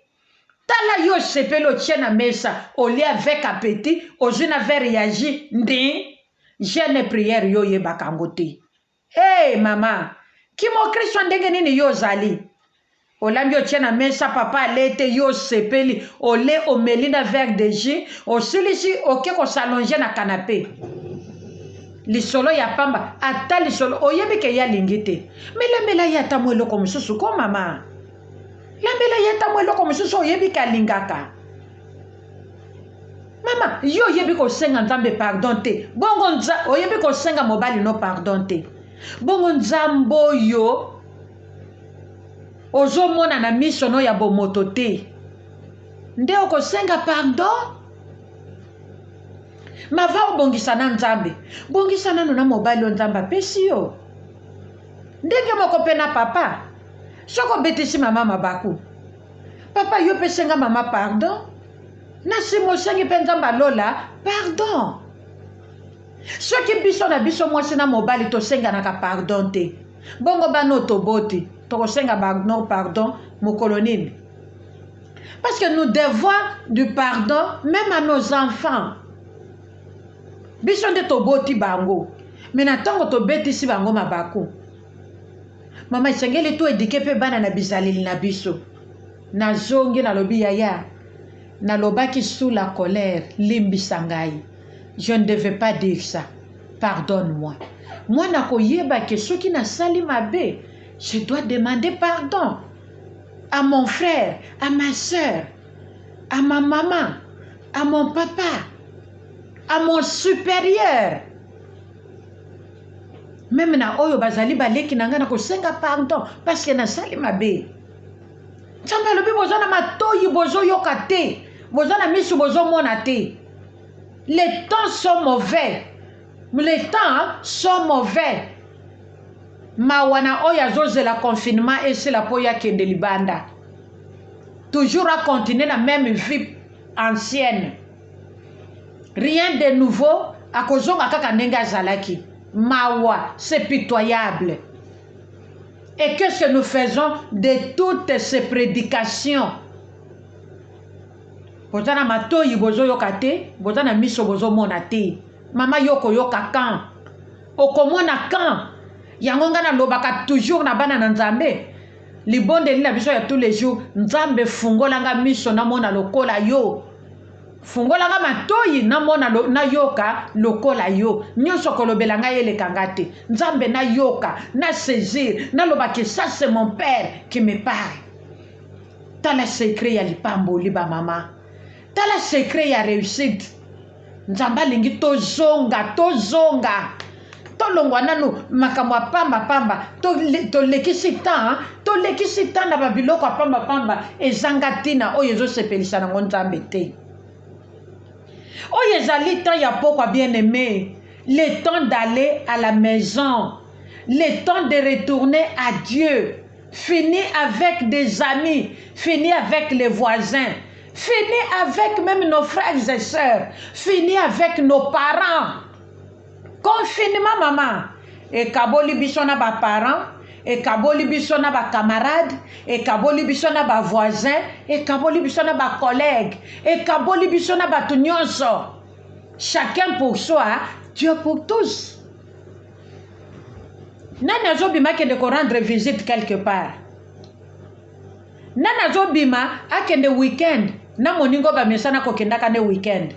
Tala yo sepelo tiena mesa, oli avec appétit, ozuna vers yaji, ndi, jeune prière yo ye bakangote. Hey mama, kimo Kristo ndenge nini yo zali? Olambi yo tiena mesa, papa alete yo sepeli, ole omelina vers de jus, osilisi oke ko s'allonger na canapé. Lisolo ya pamba, ata lisolo, oyebi ke ya lingite. Mela ya ta mwelo ko mususu ko mama. Lambela yeta mwelo ko mususu oyebi ka lingaka. Mama, yo oyebi ko senga Nzambe pardon te. Bongo nza oyebi ko senga mobali no pardon te. Bongo Nzambo yo ozo mona na miso no ya bomoto te. Nde oko senga pardon? Mava obongisa na Nzambe. Bongisa nano na mobali o Nzamba pesi yo. Ndenge moko pe na papa. Soko betisi mama mabaku. Papa yo pesenga mama pardon. Na simo sengi penzamba lola pardon. Soki biso na biso mwasi na mobali to senga naka pardon te. Bongo bano to boti. To senga pardon mokolo nini. Parce que nous devons du pardon même à nos enfants. Biso nde to boti bango. Mais na tango to betisi bango mabaku. Mama isengeli to edike pe bana na bizaleli na biso. Na zongi na lobi yaya. Na lobaki sous la colère limbi sangai. Je ne devais pas dire ça. pardonne-moi. Moi, nakoyeba que ceux qui n'a sali mabe, je dois demander pardon à mon frère, à ma soeur, à ma maman, à mon papa, à mon supérieur. Même na oyo bazali baleki nanga na kosenga pardon parce que na sali mabe. Nzambe alobi bozana matoyi bozo yoka te, bozana misu bozo mona te. Les temps sont mauvais. Les temps sont mauvais. Mawana oya zoze la confinement et c'est la poya kende libanda. Toujours à continuer la même vie ancienne. Rien de nouveau à kozonga kaka nenga zalaki. Mawa, c'est pitoyable. Et qu'est-ce que nous faisons de toutes ces prédications? Bozana matoyi bozo yokate, bozana miso bozo monate. Mama yoko yoka kan. Okomona kan. Yangonga na lobaka toujours na bana na nzambe. Libonde lina biso ya tous les jours. Nzambe fungolanga miso na mona lokola yo. Fungolanga matoyi na mona na yoka lokola yo. Nyonso kolobelanga yele kangate. Nzambe na yoka, na saisir, na lobake ça c'est mon père qui me parle. Tala secret ya lipambo liba mama. Tala secret ya réussite. Nzamba lingi tozonga. Tolongwa nanu makamwa pamba. To lekisi tan na babiloko pamba ezangatina oyo ezosepelisa nango Nzambe te. Oyo ezali temps ya pokwa bien-aimé. Le temps d'aller à la maison. Le temps de retourner à Dieu. Fini avec des amis. Fini avec les voisins. Fini avec même nos frères et sœurs. Fini avec nos parents. Confinement, maman. Et kaboli bisona ba parents. Et kaboli bisona ba camarades. Et kaboli bisona ba voisins. Et kaboli bisona ba collègues. Et kaboli bisona ba tunyonso. Chacun pour soi, Dieu pour tous. Nana zobima ke de rendre visite quelque part. Nana zobima akende weekend. Na moningo ba mesana ko kendaka ne weekend.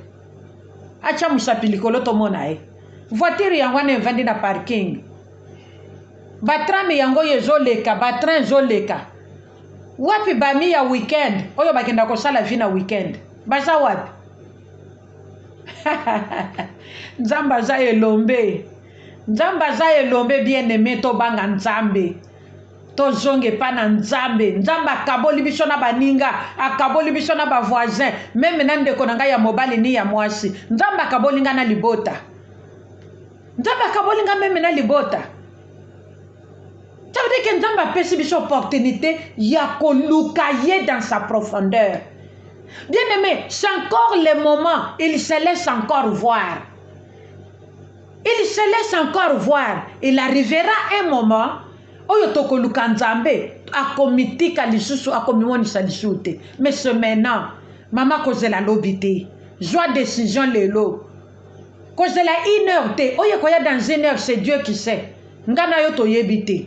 Acha musapilikolo to mona e. Voiture yango ne vandi na parking. Batrame yango yezoleka, batran zoleka. Wapi bami ya weekend? Oyo bakenda ko sala vi na weekend. Baza wapi? Nzamba za elombe. Nzamba za elombe bien-aimé to banga Nzambe. To zonge pa na Nzambe. Nzamba akaboli biso na baninga, akaboli biso na ba voisin, même nande ko nanga ya mobali ni ya mwasi. Nzamba akaboli nga na libota. Nzamba akaboli nga même na libota. Ça veut dire que Nzamba pesi biso opportunité ya kolukaye dans sa profondeur. Bien-aimé, c'est encore le moment, il se laisse encore voir. Il se laisse encore voir. Il arrivera un moment oyo tokoluka Nzambe akomitika lisusu akomimonisa lisusu te. Mais c'est maintenant. Mama kozela lobité. Joie décision lelo. Kozela 1 heure te. Oyo koya dans 1 heure, c'est Dieu qui sait. Ngana yo toyebi te.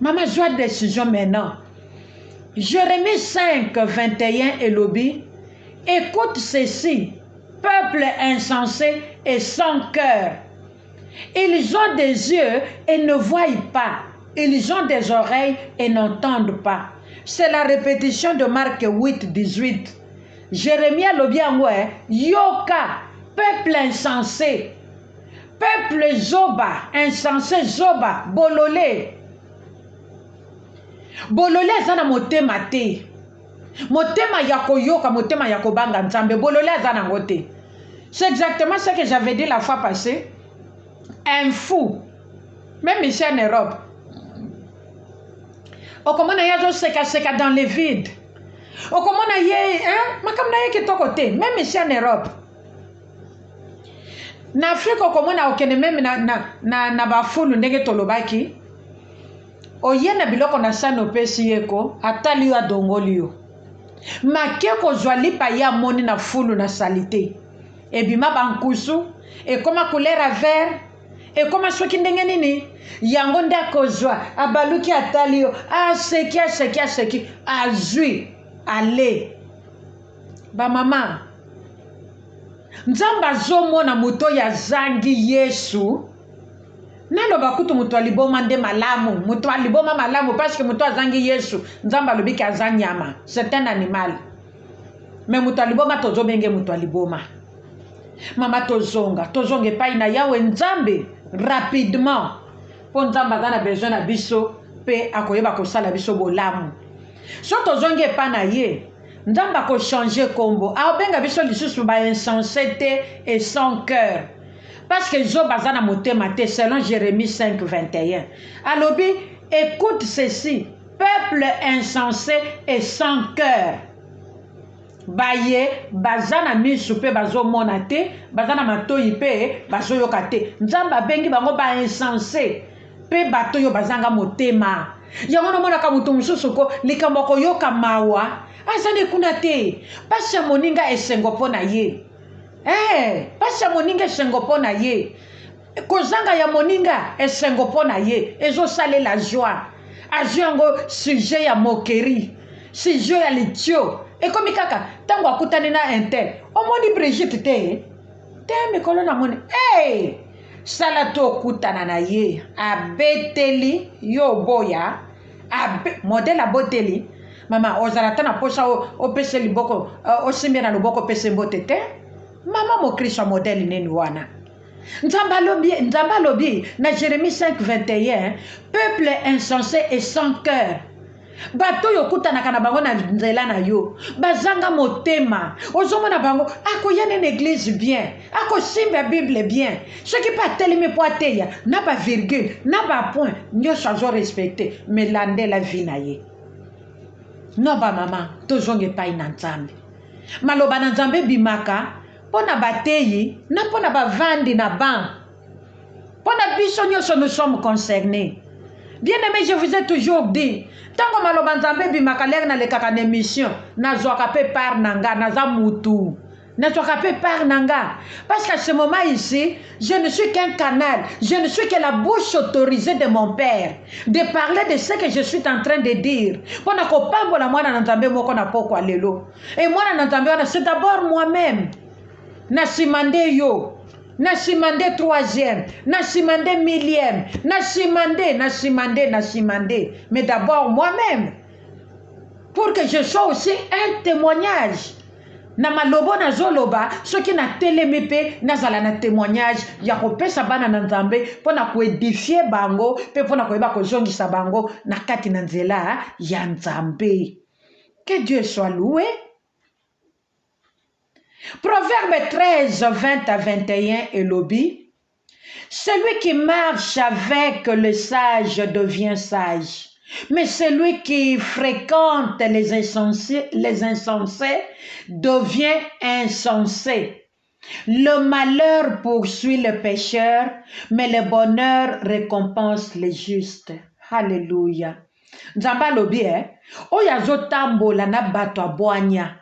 Maman joie décision maintenant. Jérémie 5, 21 et lobby. Écoute ceci, peuple insensé et sans cœur. Ils ont des yeux et ne voient pas. Ils ont des oreilles et n'entendent pas. C'est la répétition de Marc 8, 18. Jérémie lobby angwe, yoka, peuple insensé. Peuple zoba, insensé zoba, bololé. Bololé azana motema te. Motema yako yoka, motema yako banga Nzambe. Bololé azana ngote. C'est exactement ce que j'avais dit la fois passée. Un fou, même ici en Europe. Okomona yazo seka dans le vide. Okomona ye, makamna ye kitokote, même ici en Europe. Na Afrique okomona okene même na bafulu ndenge tolobaki. Oyena biloko na sano pesi yeko atali ya dongolio. Makeko zwali pa ya moni na fulu na salite. Ebima bankusu e koma couleur à vert e koma soki ndenge nini yango ndako zwa abaluki atali yo aseki azui ale ba mama nzamba azomona moto ya zangi Yesu naloba kutu moto aliboma nde malamu moto aliboma malamu parce que moto azangi Yesu nzamba alobiki azanyama c'est un animal mais moto aliboma tozobenge moto aliboma mama tozonga epai na yawe nzambe rapidement po nzamba aza na besoin na biso pe akoyeba kosala biso bolamu so tozongi epai na ye nzamba akochange kombo aobenga biso lisusu insensé te et sans cœur parce que zo baza na motema te selon Jérémie 5 21 alobi écoute ceci peuple insensé et sans cœur baye bazana misu pe bazomona te bazana matoyi pe bazoyoka te nzamba bengi bango ba insensé pe bato yo bazanga motema yango namonaka moto mosusu ko likambo koyoka mawa azali kuna te pasi ya moninga esengo mpo na ye pasi ya moninga esengo mpo na ye kozanga ya moninga esengo mpo na ye ezosalela joie azwi yango sujet ya moquerie sujet ya litio ekomi kaka ntango akutani na intel omoni Brigitte te mikolo na moni sala to okutana na ye abeteli yo boya modele aboteli mama ozala ta na posa opese liboko osimbe na loboko opese mbote te mama mokristo modele neni wana nzamba alobi na Jérémie 5 21 peuple insensé et sans cœur bato yo kutanaka na bango na nzela na yo bazanga motema ozomona bango akoyana na église bien akosimba bible bien soki pa telemi po ateya na ba virgule na ba point nyonso azo respecté mais landela vie na ye no ba mama tozonga epai na nzambe maloba na nzambe bimaka mpo na bateyi na mpo na bavandi na ban mpo na biso nyonso nous sommes concernés. Bien-aimé, je vous ai toujours dit, tant que maloba nzambe bimaka lere na lekaka na émission nazwaka pe par nanga naza mutu nazwaka pe par nanga parce qu'à ce moment ici je ne suis qu'un canal, je ne suis que la bouche autorisée de mon père de parler de ce que je suis en train de dire pona kopambola mwana na nzambe moko na poko lelo et mwana na nzambe wana c'est d'abord moi-même nasimande yo nasimande troisième, nasimande millième, nasimande, mais d'abord moi-même, pour que je sois aussi un témoignage. Na malobo na zoloba, ce qui na télémépé, nazala na témoignage, ya kopesa bana na nzambe, pona ko édifier bango, pe pona ko eba ko zongisa bango, na kati na nzela ya nzambe. Que Dieu soit loué. Proverbe 13, 20 à 21 et Lobi. Celui qui marche avec le sage devient sage, mais celui qui fréquente les insensés devient insensé. Le malheur poursuit le pécheur, mais le bonheur récompense les justes. Alléluia. Nzamba Lobi, oyo azotambola na bato abwanya.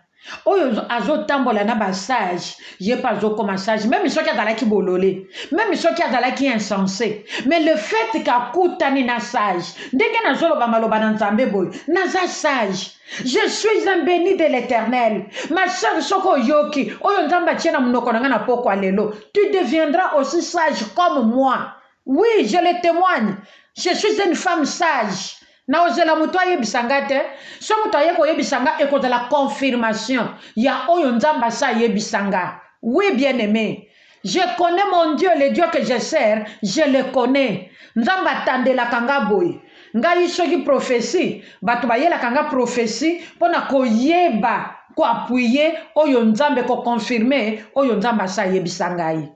Oyo azotambola na basage ye pas comme sage même soki azalaki bololé même soki azalaki insensé mais le fait qu'akutani na sage ndenge nazoloba maloba na nzambe boy naza sage je suis un béni de l'Éternel ma sœur soko yoki oyo nzamba tie na monoko na nga na poko lelo tu deviendras aussi sage comme moi oui je le témoigne je suis une femme sage. Na ozela muto ayebisanga te so muto ayeko yebisanga ekozala confirmation ya oyo nzamba sa yebisanga. Oui bien-aimé, je connais mon Dieu, le Dieu que je sers, je le connais. Nzamba tandela kanga boy ngai soki prophétie bato bayela kanga prophétie pona koyeba ko appuyer oyo nzambe ko confirmer oyo nzamba sa yebisanga yi.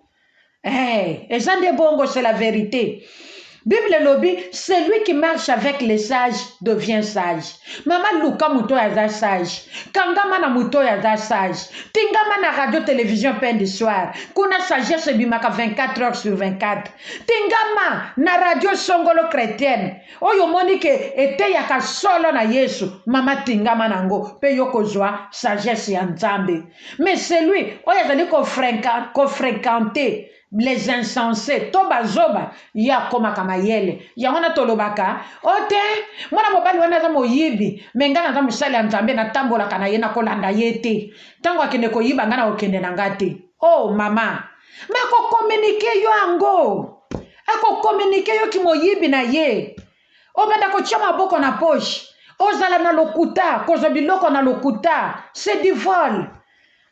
Eza nde bongo, c'est la vérité. Bible lobi, celui qui marche avec les sages devient sage. Mama Luka muto yaza sage. Kangama na muto yaza sage. Tingama na radio télévision peine du soir. Kuna sagesse bimaka 24 heures sur 24. Tingama na radio songolo chrétienne. Oyo monike ete yaka solo na Yesu. Mama tingama nango. Pe yoko joa sagesse ya nzambe. Mais celui oyo azali ko fréquenter les insensés, toba zoba, ya koma kama yele, ya wana tolobaka, ote, mwana mobali wana za moyibi, menga na musali ya nzambe na tambola kana yena kolanda yete, tango akende koyiba ngana okende na ngate. oh mama me akokomunike yo yango akokomunike yo kimoyibi na ye obanda kotia maboko na poche ozala na lokuta kozwa biloko na lokuta c'est du vol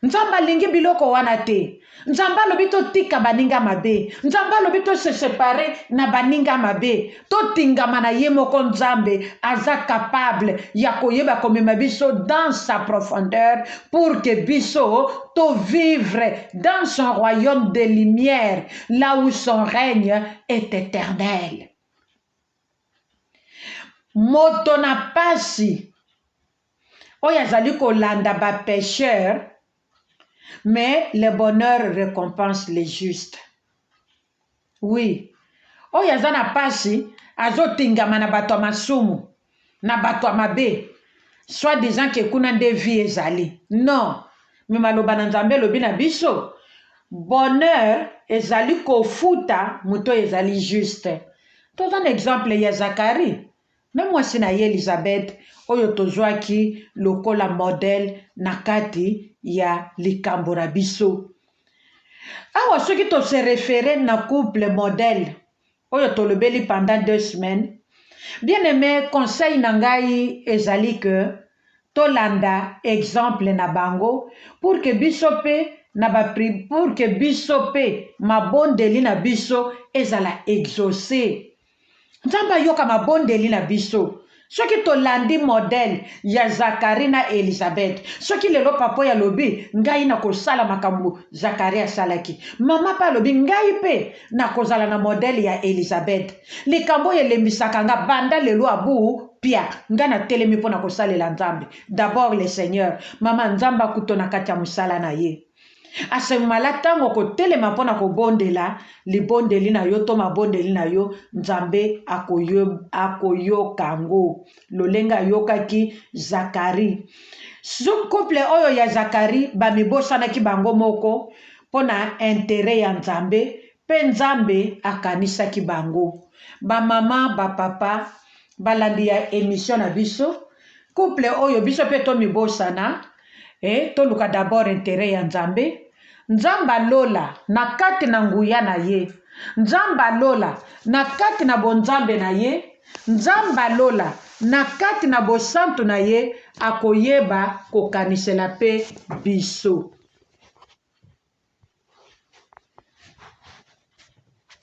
nzambe alingi biloko wana te nzambe alobi totika baninga mabe nzambe alobi se séparer na baninga mabe totingama na ye moko nzambe aza capable ya koyeba komema biso dans sa profondeur pour que biso to vivre dans son royaume de lumière là où son règne est éternel. Moto na pasi oyo azali kolanda ba pécheur, mais le bonheur récompense les justes. Oui, oyo aza na pasi azotingama na bato ya masumu na bato ya mabe soit disant que kuna nde vie ezali. Non, me maloba na nzambe elobi na biso bonheur ezali kofuta moto ezali juste. Toza un exemple ya Zacharie na mwasi na ye Elizabeth oyo tozwaki lokola modèle na kati ya likambo na biso. Awa soki to se référer na couple modèle oyo tolobeli pendant 2 semaines, bien aimé conseil na ngai ezali que tolanda exemple na bango pour que biso pe na ba pour que biso pe mabondeli na biso ezala exaucé. Nzambe ayoka mabondeli na biso soki tolandi modèle ya Zacharie na Elizabeth. Soki lelo papa ya lobi ngai na kosala makambo Zacharie asalaki, mama pa lobi ngai pe na kozala na modèle ya Elizabeth. Likambo elembisaka nga banda lelo abu pia nga na telemi pona kosalela Nzambe. D'abord le Seigneur, mama Nzamba kutona kati ya musala na ye. Asemala tango ko telema pona ko bondela libondeli na yo to mabondeli na yo Nzambe akoyo kango lolenga yokaki Zacharie. Zo couple oyo ya Zacharie bamibosana ki bango moko pona intérêt ya Nzambe pe Nzambe akanisa ki bango. Ba mama ba papa balandi ya émission na biso couple oyo biso pe to mibosana toluka d'abord intérêt ya Nzambe. Nzamba lola na kati na nguya na ye, Nzamba lola na kati na bonzambe na ye, Nzamba lola na kati na bosantu na ye akoyeba kokanisela pe biso.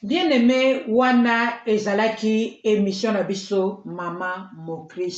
Bien aimé wana ezalaki émission na biso Mama Mo Christ.